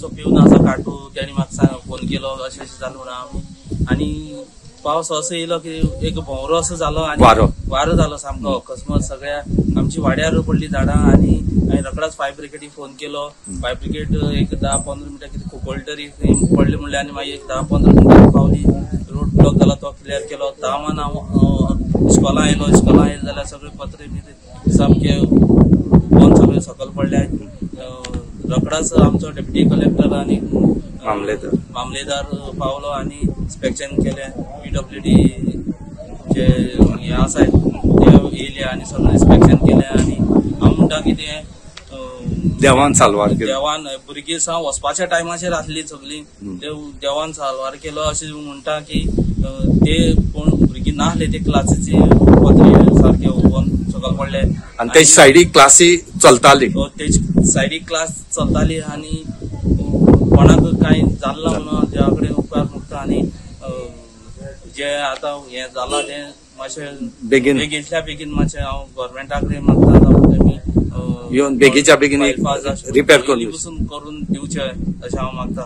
पिऊन असं काटू त्यांनी म्हाका फोन केलो अशें जालें म्हणून आमी आनी पावस असो येयलो की एक भोवरो असो जालो आनी वारो जालो सामको अकस्मात सगळ्या आमची वाड्यार पडली झाडां आनी हांवें रोखडाच फायर ब्रिगेडीक फोन केलो. फायर ब्रिगेड एक 10-15 मिनटां कितें खोकोळटरी पडले म्हणले आनी मागीर एक 10-15 मिनटां पावली. रोड ब्लॉक जालो तो क्लियर केलो. तामान हांव इस्कॉला आयलो जाल्यार सगळे पत्रे बी सामके वन सगळे सकयल पडले. रोखडाच आमचो डेप्युटी कलेक्टर आनी मामलेदार पावलो आनी इन्स्पेक्शन केलें. PWD जे हे आसाय ते येयले आनी सगळें इन्स्पेक्शन केलें आनी हांव म्हणटा की ते देवान साल्वार देवान भुरगीं साव वचपाच्या टायमाचेर आसली सगळीं देवान साल्वार केलो अशें म्हणटा की ते कोण भुरगीं नासले ते क्लासीची पत्रे सारके वन सकयल पडले आनी तेज सायडीक क्लासी चलताली. तेज सायडीक क्लास चलताली आनी कोणाक कांय जाल्ला म्हणून देवा कडेन उपकार मागता आनी जे आतां हें जालां तें मातशें बेगींतल्या बेगीन मातशें हांव गव्हर्मेंटा कडेन मागता तेमी येवन बेगीच्या बेगीन रिपेर करून दिवचें अशें हांव मागता.